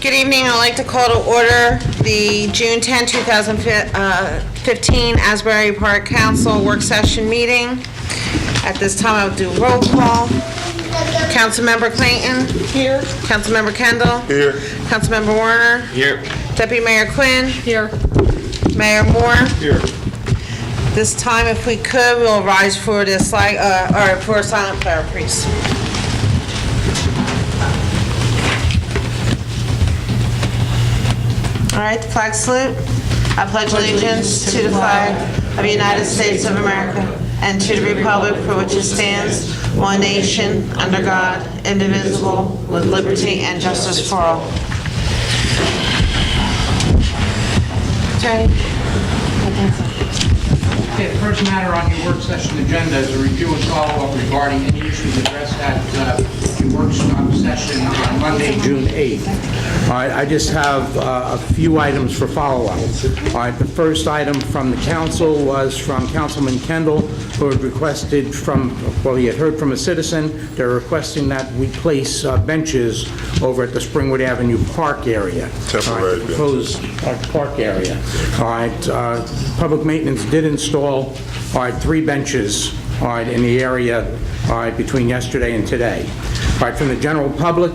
Good evening. I'd like to call to order the June 10, 2015 Asbury Park Council work session meeting. At this time, I'll do roll call. Councilmember Clayton. Here. Councilmember Kendall. Here. Councilmember Warner. Here. Deputy Mayor Quinn. Here. Mayor Moore. Here. This time, if we could, we'll rise for the for a silent prayer, please. All right, the flag salute. I pledge allegiance to the flag of the United States of America and to the republic for which it stands, one nation, under God, indivisible, with liberty and justice for all. Attorney? Okay, the first matter on your work session agenda is a review and follow-up regarding any issues addressed at your work session on Monday, June 8th. All right, I just have a few items for follow-up. All right, the first item from the council was from Councilman Kendall, who had requested he had heard from a citizen. They're requesting that we place benches over at the Springwood Avenue Park area. Temporary benches. Proposed park area. All right, public maintenance did install 3 benches in the area between yesterday and today. All right, from the general public,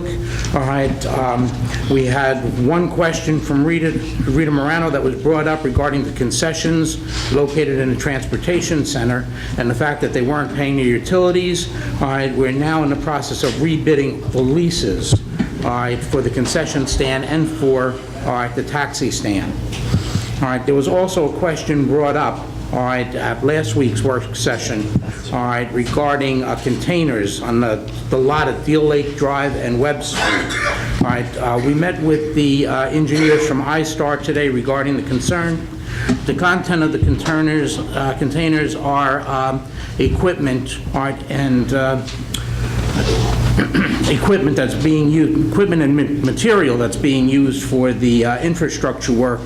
we had one question from Rita Morano that was brought up regarding the concessions located in the transportation center and the fact that they weren't paying their utilities. We're now in the process of rebidding the leases for the concession stand and for the taxi stand. There was also a question brought up at last week's work session regarding containers on the lot at Deal Lake Drive and Webb Street. We met with the engineers from iStar today regarding the concern. The content of the containers are equipment and equipment and material that's being used for the infrastructure work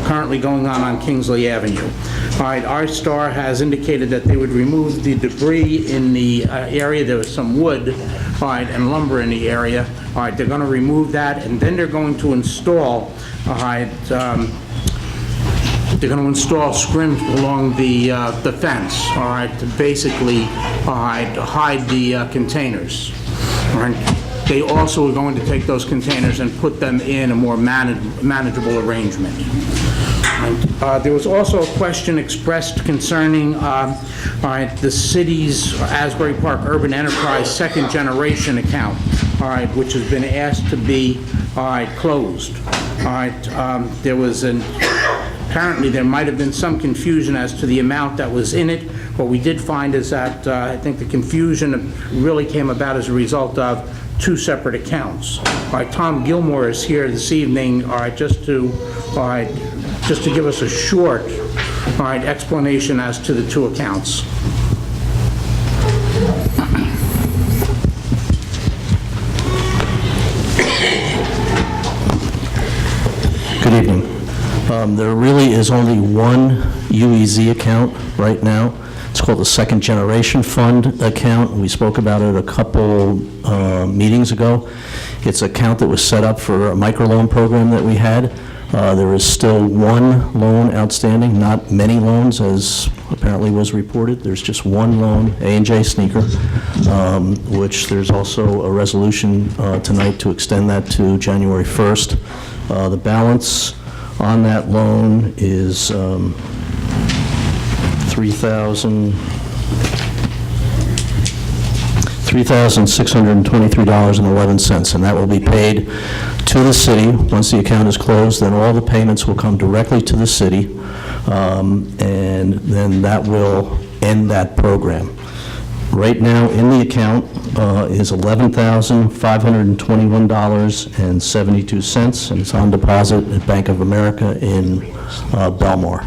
currently going on Kingsley Avenue. iStar has indicated that they would remove the debris in the area. There was some wood and lumber in the area. They're going to remove that, and then they're going to install scrims along the fence, to basically hide the containers. They also are going to take those containers and put them in a more manageable arrangement. There was also a question expressed concerning the city's Asbury Park Urban Enterprise second generation account, which has been asked to be closed. Apparently there might have been some confusion as to the amount that was in it. What we did find is that I think the confusion really came about as a result of 2 separate accounts. Tom Gilmore is here this evening just to give us a short explanation as to the 2 accounts. Good evening. There really is only one UEZ account right now. It's called the Second Generation Fund account. We spoke about it a couple meetings ago. It's an account that was set up for a microloan program that we had. There is still one loan outstanding, not many loans as apparently was reported. There's just one loan, A&J Sneaker, which there's also a resolution tonight to extend that to January 1st. The balance on that loan is $3,623.11, and that will be paid to the city. Once the account is closed, then all the payments will come directly to the city, and then that will end that program. Right now in the account is $11,521.72, and it's on deposit at Bank of America in Belmar.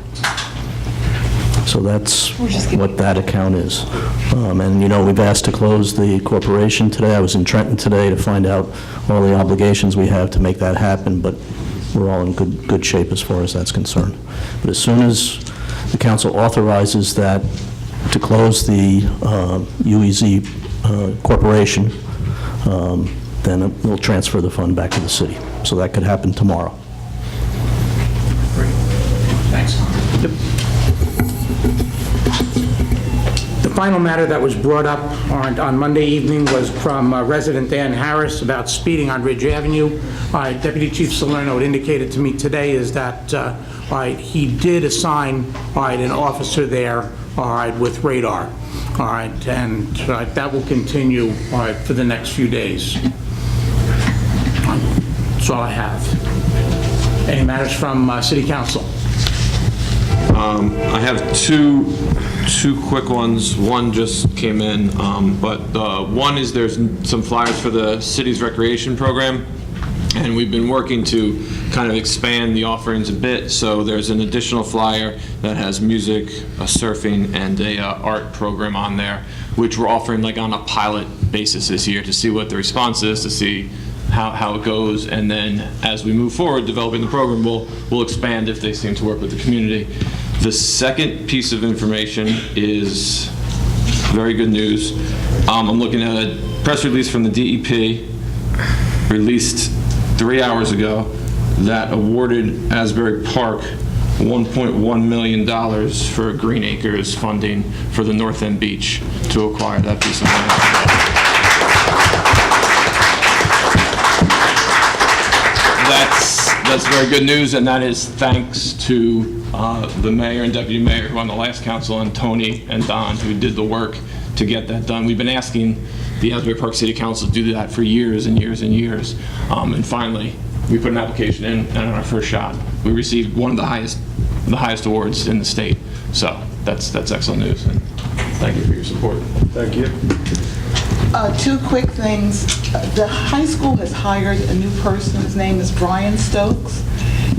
So that's what that account is. And we've asked to close the corporation today. I was in Trenton today to find out all the obligations we have to make that happen, but we're all in good shape as far as that's concerned. But as soon as the council authorizes that to close the UEZ corporation, then we'll transfer the fund back to the city. so that could happen tomorrow. Great. Thanks. The final matter that was brought up on Monday evening was from resident Dan Harris about speeding on Ridge Avenue. Deputy Chief Salerno had indicated to me today is that he did assign an officer there with radar. And that will continue for the next few days. That's all I have. Any matters from City Council? I have two quick ones. One just came in, but one is there's some flyers for the city's recreation program, and we've been working to kind of expand the offerings a bit. So there's an additional flyer that has music, surfing, and a art program on there, which we're offering like on a pilot basis this year to see what the response is, to see how it goes, and then as we move forward developing the program, we'll expand if they seem to work with the community. The second piece of information is very good news. I'm looking at a press release from the DEP released 3 hours ago that awarded Asbury Park $1.1 million for Green Acres funding for the North End Beach to acquire that piece of land. That's very good news, and that is thanks to the mayor and deputy mayor who on the last council, and Tony and Don, who did the work to get that done. We've been asking the Asbury Park City Council to do that for years and years and years, and finally we put an application in, and on our first shot we received one of the highest awards in the state. So that's excellent news, and thank you for your support. Thank you. Two quick things. The high school has hired a new person. His name is Brian Stokes,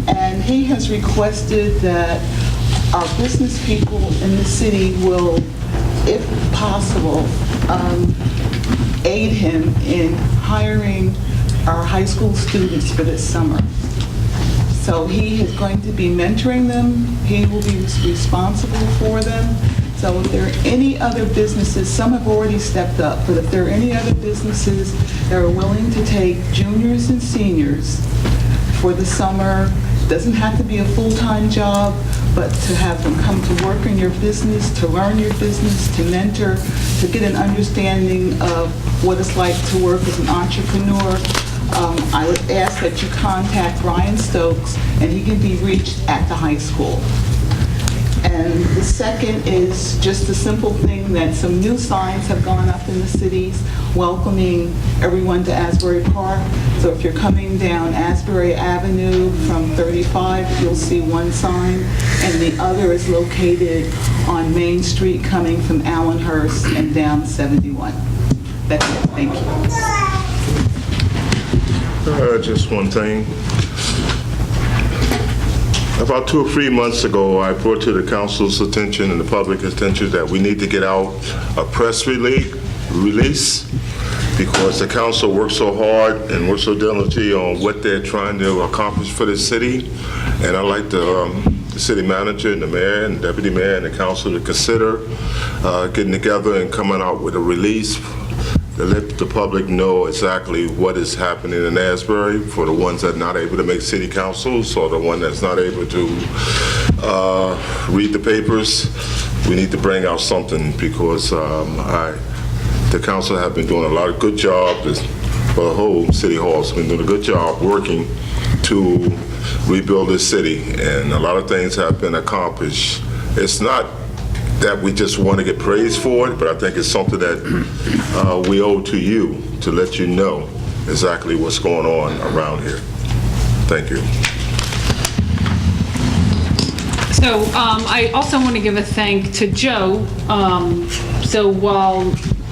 and he has requested that our business people in the city will, if possible, aid him in hiring our high school students for this summer. So he is going to be mentoring them. He will be responsible for them. So if there are any other businesses, some have already stepped up, but if there are any other businesses that are willing to take juniors and seniors for the summer, doesn't have to be a full-time job, but to have them come to work in your business, to learn your business, to mentor, to get an understanding of what it's like to work as an entrepreneur, I would ask that you contact Brian Stokes, and he can be reached at the high school. And the second is just a simple thing that some new signs have gone up in the cities welcoming everyone to Asbury Park. So if you're coming down Asbury Avenue from 35, you'll see one sign, and the other is located on Main Street coming from Allenhurst and down 71. That's it. Thank you. Just one thing. About 2 or 3 months ago, I brought to the council's attention and the public's attention that we need to get out a press release because the council works so hard and works so diligently on what they're trying to accomplish for the city. And I'd like the city manager and the mayor and deputy mayor and the council to consider getting together and coming out with a release to let the public know exactly what is happening in Asbury for the ones that are not able to make city councils or the one that's not able to read the papers. We need to bring out something because the council have been doing a lot of good job. The whole city hall has been doing a good job working to rebuild this city, and a lot of things have been accomplished. It's not that we just want to get praised for it, but I think it's something that we owe to you to let you know exactly what's going on around here. Thank you. So I also want to give a thank to Joe. So while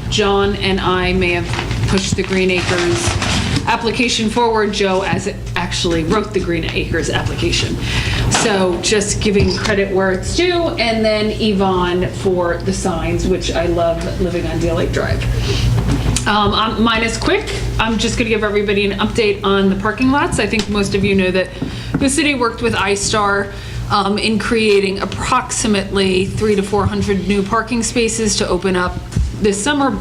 John and I may have pushed the Green Acres application forward, Joe actually wrote the Green Acres application. So just giving credit where it's due, and then Yvonne for the signs, which I love living on Deal Lake Drive. Mine is quick. I'm just going to give everybody an update on the parking lots. I think most of you know that the city worked with iStar in creating approximately 300 to 400 new parking spaces to open up this summer.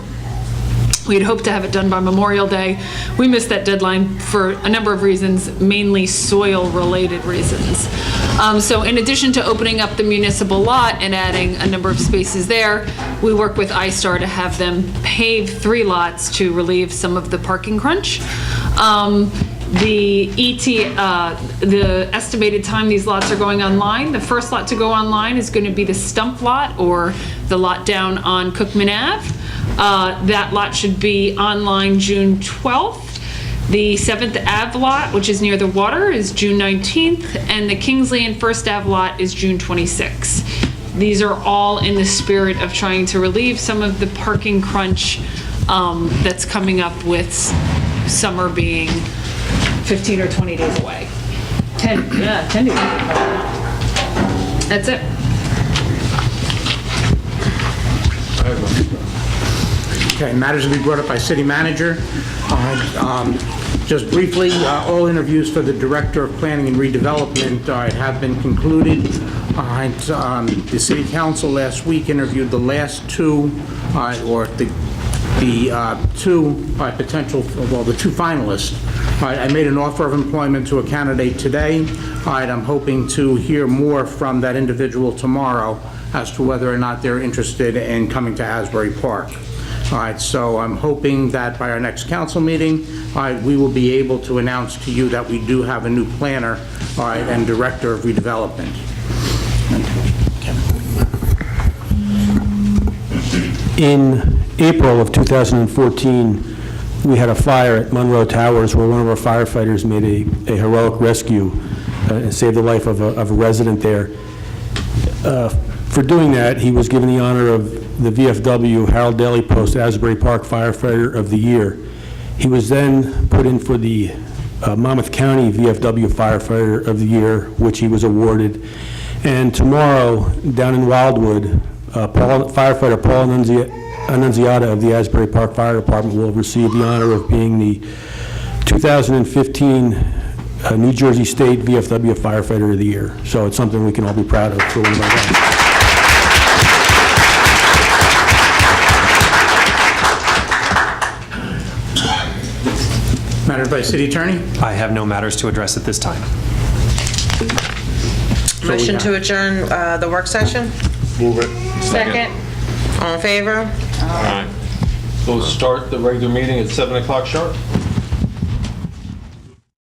We had hoped to have it done by Memorial Day. We missed that deadline for a number of reasons, mainly soil-related reasons. So in addition to opening up the municipal lot and adding a number of spaces there, we work with iStar to have them pave 3 lots to relieve some of the parking crunch. The estimated time these lots are going online, the first lot to go online is going to be the stump lot, or the lot down on Cookman Ave. That lot should be online June 12th. The 7th Ave lot, which is near the water, is June 19th, and the Kingsley and First Ave lot is June 26th. These are all in the spirit of trying to relieve some of the parking crunch that's coming up with summer being 15 or 20 days away. 10 days away. That's it. Okay, matters to be brought up by city manager. Just briefly, all interviews for the Director of Planning and Redevelopment have been concluded. The City Council last week interviewed the last 2, or the 2 potential, well, the 2 finalists. I made an offer of employment to a candidate today. I'm hoping to hear more from that individual tomorrow as to whether or not they're interested in coming to Asbury Park. All right, so I'm hoping that by our next council meeting, we will be able to announce to you that we do have a new planner and Director of Redevelopment. In April of 2014, we had a fire at Monroe Towers where one of our firefighters made a heroic rescue and saved the life of a resident there. For doing that, he was given the honor of the VFW Harold Daly Post Asbury Park Firefighter of the Year. He was then put in for the Monmouth County VFW Firefighter of the Year, which he was awarded. And tomorrow, down in Wildwood, firefighter Paul Annunziata of the Asbury Park Fire Department will receive the honor of being the 2015 New Jersey State VFW Firefighter of the Year. So it's something we can all be proud of for one of our guys. Matters by City Attorney? I have no matters to address at this time. Motion to adjourn the work session? Move it. Second. All in favor? All right. We'll start the regular meeting at 7 o'clock sharp.